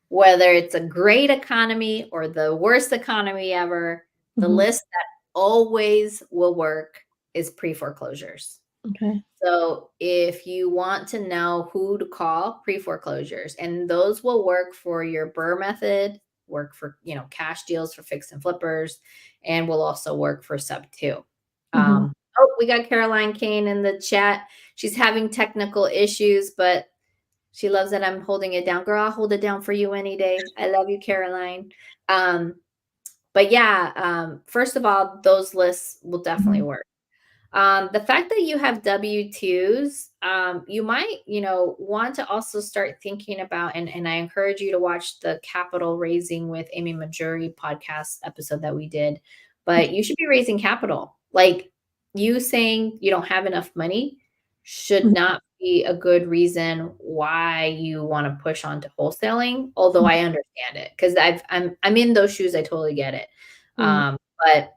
whether it's a great economy or the worst economy ever, the Mhm. list that always will work is pre-foreclosures. Okay. So if you want to know who to call, pre-foreclosures, and those will work for your Burr method, work for, cash deals for fix and flippers, and will also work for SubTo. Mhm. Oh, we got Caroline Kane in the chat. She's having technical issues, but she loves that I'm holding it down. Girl, I'll hold it down for you any day. I love you, Caroline. Um, but yeah, first of all, those lists will definitely Mhm. work. The fact that you have W-2s, you might, want to also start thinking about, and I encourage you to watch the capital raising with Amy Majuri podcast episode that we did, but you should be raising capital. Like, you saying you don't have enough money should Mhm. not be a good reason why you want to push on to wholesaling, although I understand it, because I'm in those shoes. I totally get it. Right. But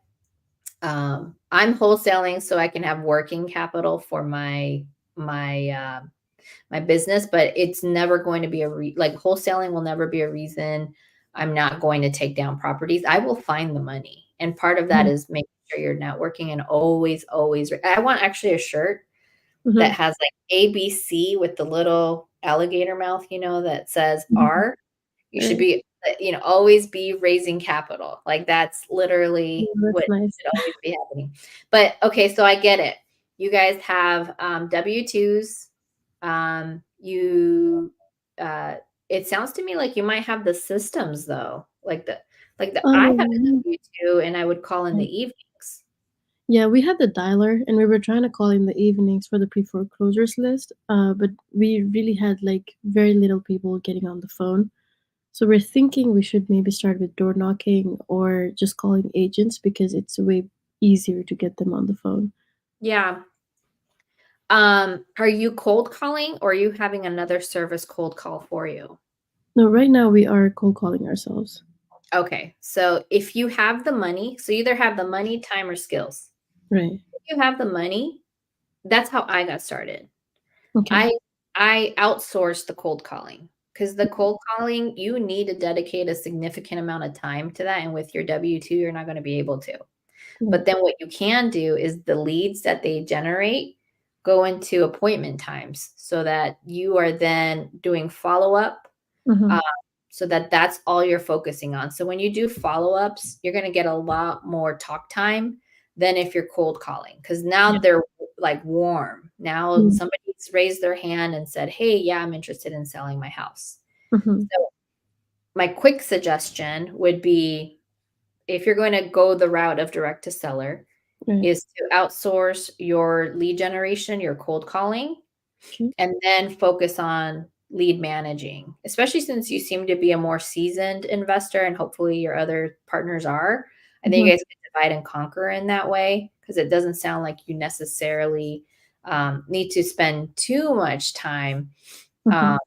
I'm wholesaling so I can have working capital for my my business, but it's never going to be like wholesaling will never be a reason I'm not going to take down properties. I will find the money. And part of that Mhm. is making sure you're networking and always I want actually a shirt that Mhm. has like ABC with the little alligator mouth, that says Mhm. R. You should Right. be, always be raising capital. Like that's Yeah, literally that's what nice. should always be happening. But okay, so I get it. You guys have W-2s. You it sounds to me like you might have the systems though. Like the I have a Um, W-2 and I would call in the right. evenings. Yeah, we had the dialer, and we were trying to call in the evenings for the pre-foreclosures list, but we really had, like, very little people getting on the phone. So we're thinking we should maybe start with door knocking or just calling agents because it's way easier to get them on the phone. Yeah. Are you cold calling or are you having another service cold call for you? No, right now we are cold calling ourselves. Okay. So if you have the money, so you either have the money, time, or skills. Right. If you have the money, that's how I got started. Okay. I outsourced the cold calling because the cold calling, you need to dedicate a significant amount of time to that. And with your W-2, you're not going to be able to. Right. But then what you can do is the leads that they generate go into appointment times so that you are then doing follow-up, Mm-hmm. so that that's all you're focusing on. So when you do follow-ups, you're going to get a lot more talk time than if you're cold calling because now Yeah. they're like warm. Now Mm-hmm. somebody's raised their hand and said, "Hey, yeah, I'm interested in selling my house." Mm-hmm. So my quick suggestion would be if you're going to go the route of direct to seller, Right. is to outsource your lead generation, your cold calling, Okay. and then focus on lead managing, especially since you seem to be a more seasoned investor and hopefully your other partners are. I think Mm-hmm. you guys can divide and conquer in that way because it doesn't sound like you necessarily need to spend too much time Mm-hmm. um,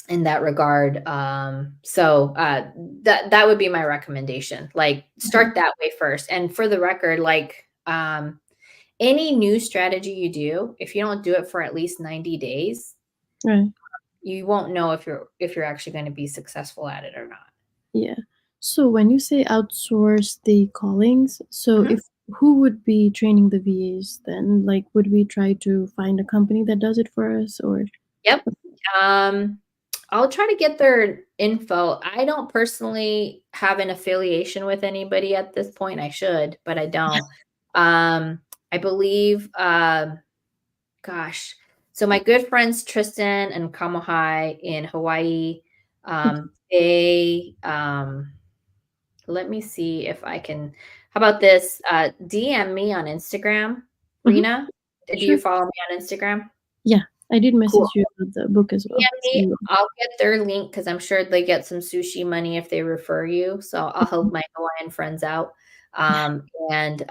in that regard. That would be my recommendation. Like Okay. start that way first. And for the record, like any new strategy you do, if you don't do it for at least 90 days, Right. you won't know if you're actually going to be successful at it or not. Yeah. So when you say outsource the callings, so Mhm. if who would be training the VAs then? Like, would we try to find a company that does it for us, or? Yep. Um, I'll try to get their info. I don't personally have an affiliation with anybody at this point. I should, but I don't. I believe, gosh, so my good friends Tristan and Kamohai in Hawaii, they let me see if I can. How about this? DM me on Instagram, Mhm. Reena. Do you Sure. follow me on Instagram? Yeah, I did Cool. message you about the book as well. DM So, me. I'll get their link because I'm sure they get some sushi money if they refer you. So I'll help my Hawaiian friends out. And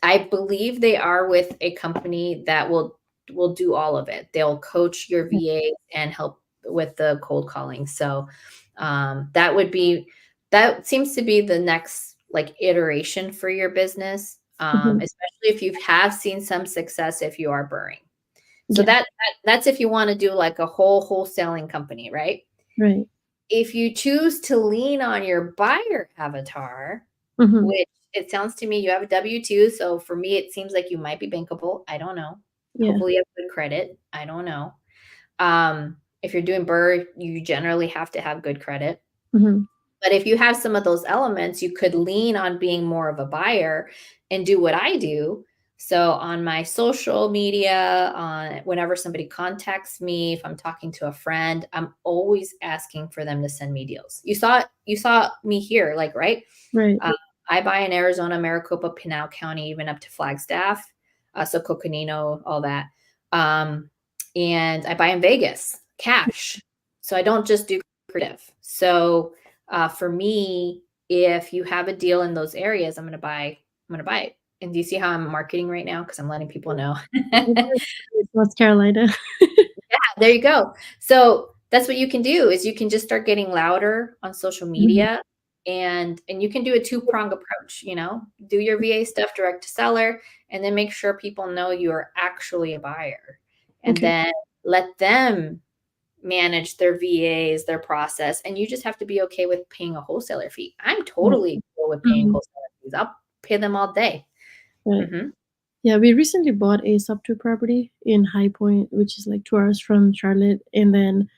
I believe they are with a company that will do all of it. They'll coach your yeah. VA and help with the cold calling. So that would be that seems to be the next like iteration for your business. Mhm. Especially if you have seen some success if you are burring. So Yeah, that's if you wanna do like a whole wholesaling company, right? right. If you choose to lean on your buyer avatar, Mhm. which it sounds to me you have a W-2, so for me, it seems like you might be bankable. I don't know. Yeah. Hopefully, you have good credit. I don't know. If you're doing BRRRR, you generally have to have good credit. Mhm. But if you have some of those elements, you could lean on being more of a buyer and do what I do. So on my social media, on whenever somebody contacts me, if I'm talking to a friend, I'm always asking for them to send me deals. You saw me here, like right. Right. Uh, I buy in Arizona, Maricopa, Pinal County, even up to Flagstaff, so Coconino, all that. Um, and I buy in Vegas, cash. So I don't just do creative. So for me, if you have a deal in those areas, I'm gonna buy it. And do you see how I'm marketing right now? Because I'm letting people know. North Carolina. There you go. So that's what you can do is you can just start getting louder on social Mhm. media and you can do a two-prong approach, do your VA stuff direct to seller and then make sure people know you're actually a buyer. And Okay. then let them manage their VAs, their process, and you just have to be okay with paying a wholesaler fee. I'm Right. totally cool with paying Mhm. wholesaler fees. I'll pay them all day. Right. Mhm. Yeah, we recently bought a SubTo property in High Point, which is like 2 hours from Charlotte, and then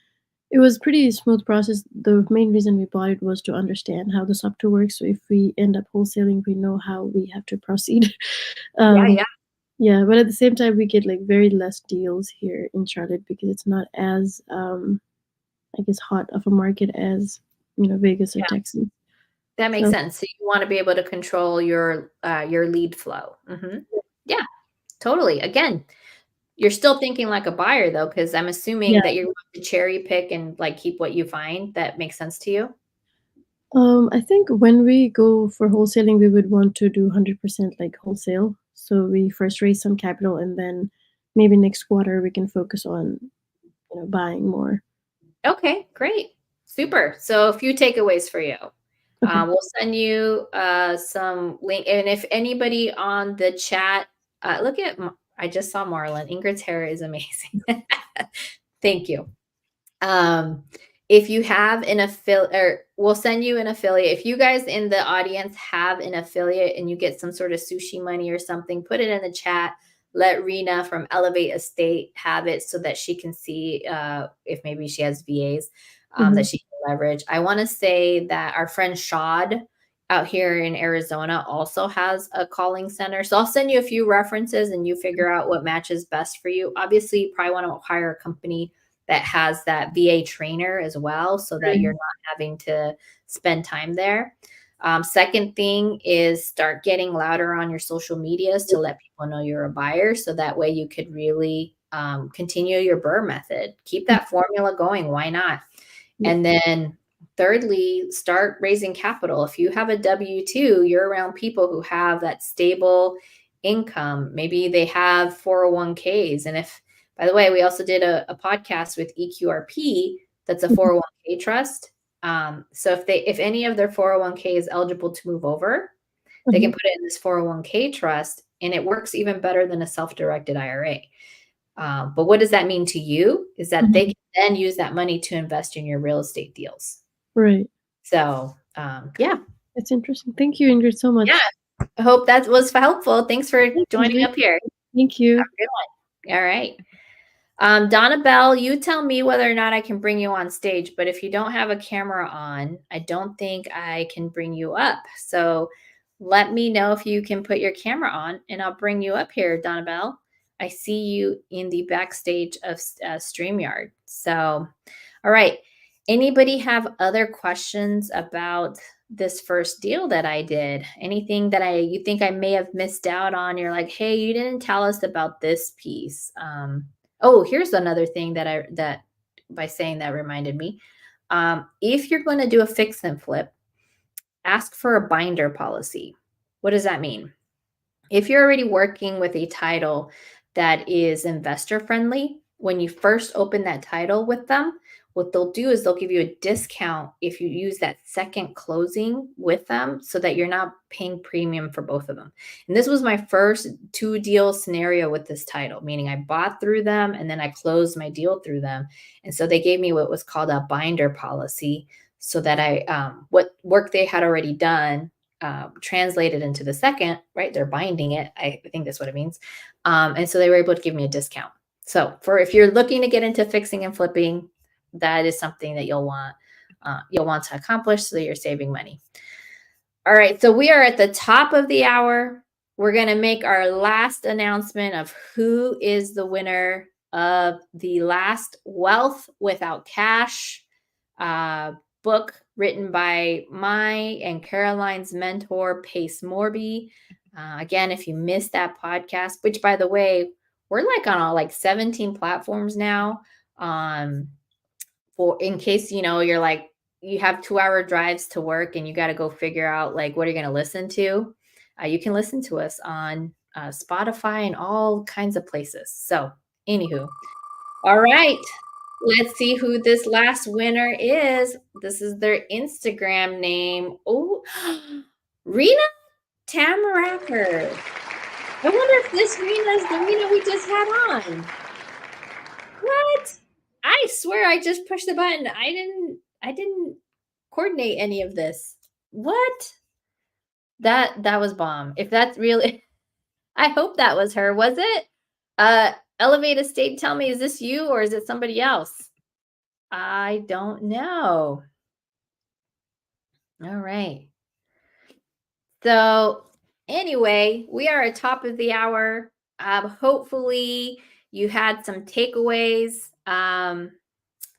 it was pretty smooth process. The main reason we bought it was to understand how the SubTo works, so if we end up wholesaling, we know how we have to proceed. Yeah, Um, yeah, yeah, but at the same time, we get, like, very less deals here in Charlotte because it's not as, I guess, hot of a market as, Vegas or yeah. Texas. That makes So, sense. So you wanna be able to control your lead flow. Mhm. Yeah, totally. Again, you're still thinking like a buyer though, because 'cause I'm yeah. assuming that you're going to cherry pick and, like, keep what you find. That makes sense to you? I think when we go for wholesaling, we would want to do 100% like wholesale. So we first raise some capital and then maybe next quarter we can focus on, buying more. Okay, great. Super. So a few takeaways for you. Okay. We'll send you some link. And if anybody on the chat, look at, I just saw Marlon. Ingryd's hair is amazing. Thank you. If you have an affiliate, or we'll send you an affiliate. If you guys in the audience have an affiliate and you get some sort of sushi money or something, put it in the chat. Let Reena from Elevate Estate have it so that she can see if maybe she has VAs that she can leverage. I want to say that our friend Shad out here in Arizona also has a calling center. So I'll send you a few references and you figure out what matches best for you. Obviously, you probably want to hire a company that has that VA trainer as well so that you're not having to spend time there. Second thing is start getting louder on your social medias to let people know you're a buyer. So that way you could really continue your BRRRR method. Keep that formula going. Why not? And then thirdly, start raising capital. If you have a W-2, you're around people who have that stable income. Maybe they have 401ks. And if, by the way, we also did a podcast with EQRP that's a 401k trust. So if any of their 401k is eligible to move over, they can put it in this 401k trust, and it works even better than a self-directed IRA. But what does that mean to you is that they can then use that money to invest in your real estate deals. Right. So, yeah. That's interesting. Thank you, Ingrid, so much. Yeah. I hope that was helpful. Thanks for joining up here. Thank you. Have a good one. All right. Donna Bell, you tell me whether or not I can bring you on stage, but if you don't have a camera on, I don't think I can bring you up. So let me know if you can put your camera on and I'll bring you up here, Donna Bell. I see you in the backstage of StreamYard. So, all right. Anybody have other questions about this first deal that I did? Anything that you think I may have missed out on? You're like, hey, you didn't tell us about this piece. Oh, here's another thing that by saying that reminded me. If you're going to do a fix and flip, ask for a binder policy. What does that mean? If you're already working with a title that is investor friendly, when you first open that title with them, what they'll do is they'll give you a discount if you use that second closing with them so that you're not paying premium for both of them. And this was my first 2-deal scenario with this title, meaning I bought through them and then I closed my deal through them. And so they gave me what was called a binder policy so that what work they had already done translated into the second, right? They're binding it. I think that's what it means. And so they were able to give me a discount. So if you're looking to get into fixing and flipping, that is something that you'll want to accomplish so that you're saving money. All right. So we are at the top of the hour. We're going to make our last announcement of who is the winner of the last Wealth Without Cash book written by my and Caroline's mentor, Pace Morby. Again, if you missed that podcast, which by the way, we're like on all 17 platforms now. For in case, you're like, you have 2-hour drives to work and you got to go figure out what are you going to listen to? You can listen to us on Spotify and all kinds of places. So anywho, all right. Let's see who this last winner is. This is their Instagram name. Oh, Reena Tamaracker. I wonder if this Reena is the Reena we just had on. What? I swear I just pushed the button. I didn't coordinate any of this. What? That was bomb. If that's really, I hope that was her. Was it? Elevate Estate, tell me, is this you or is it somebody else? I don't know. All right. So anyway, we are at top of the hour. Hopefully you had some takeaways.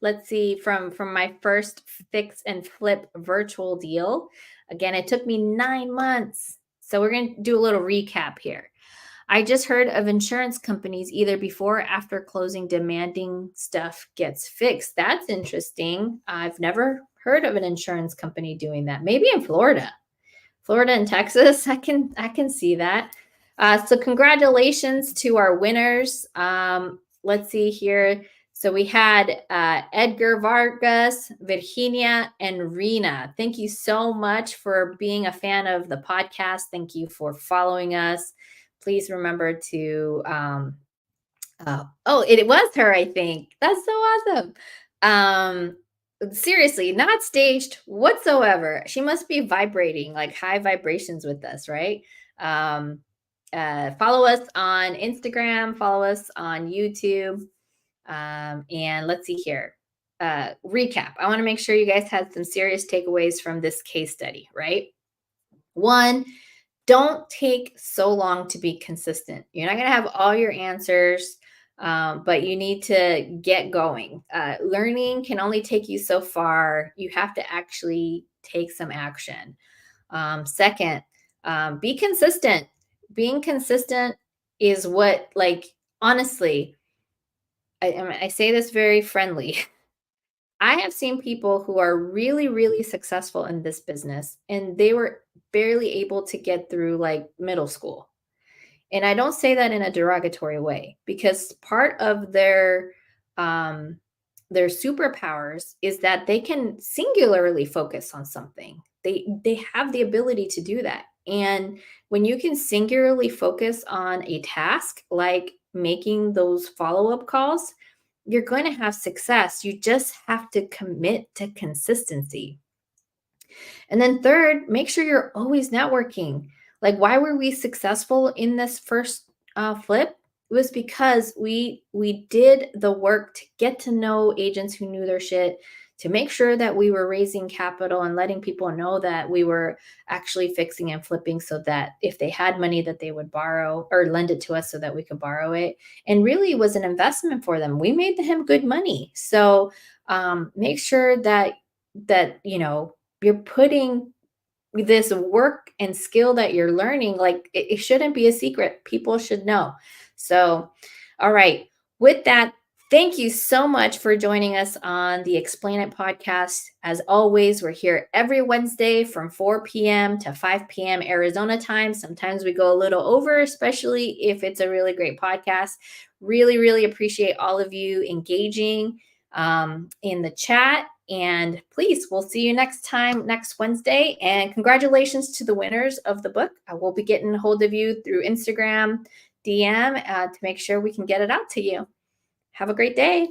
Let's see, from my first fix and flip virtual deal. Again, it took me 9 months. So we're going to do a little recap here. I just heard of insurance companies either before or after closing demanding stuff gets fixed. That's interesting. I've never heard of an insurance company doing that. Maybe in Florida and Texas, I can see that. So congratulations to our winners. Let's see here. So we had Edgar Vargas, Virginia, and Reena. Thank you so much for being a fan of the podcast. Thank you for following us. Please remember to, it was her, I think. That's so awesome. Seriously, not staged whatsoever. She must be vibrating like high vibrations with us, right? Follow us on Instagram, follow us on YouTube. And let's see here. Recap. I want to make sure you guys had some serious takeaways from this case study, right? One, don't take so long to be consistent. You're not going to have all your answers, but you need to get going. Learning can only take you so far. You have to actually take some action. Second, be consistent. Being consistent is what, like, honestly, I say this very friendly. I have seen people who are really, really successful in this business, and they were barely able to get through like middle school. And I don't say that in a derogatory way, because part of their superpowers is that they can singularly focus on something. They have the ability to do that. And when you can singularly focus on a task like making those follow-up calls, you're going to have success. You just have to commit to consistency. And then third, make sure you're always networking. Like, why were we successful in this first flip? It was because we did the work to get to know agents who knew their shit, to make sure that we were raising capital and letting people know that we were actually fixing and flipping, so that if they had money that they would borrow or lend it to us so that we could borrow it. And really, it was an investment for them. We made them good money. So make sure that you're putting this work and skill that you're learning, like it shouldn't be a secret. People should know. So, all right. With that, thank you so much for joining us on the Explain It podcast. As always, we're here every Wednesday from 4 p.m. to 5 p.m. Arizona time. Sometimes we go a little over, especially if it's a really great podcast. Really, really appreciate all of you engaging in the chat. And please, we'll see you next time, next Wednesday. And congratulations to the winners of the book. I will be getting a hold of you through Instagram DM to make sure we can get it out to you. Have a great day.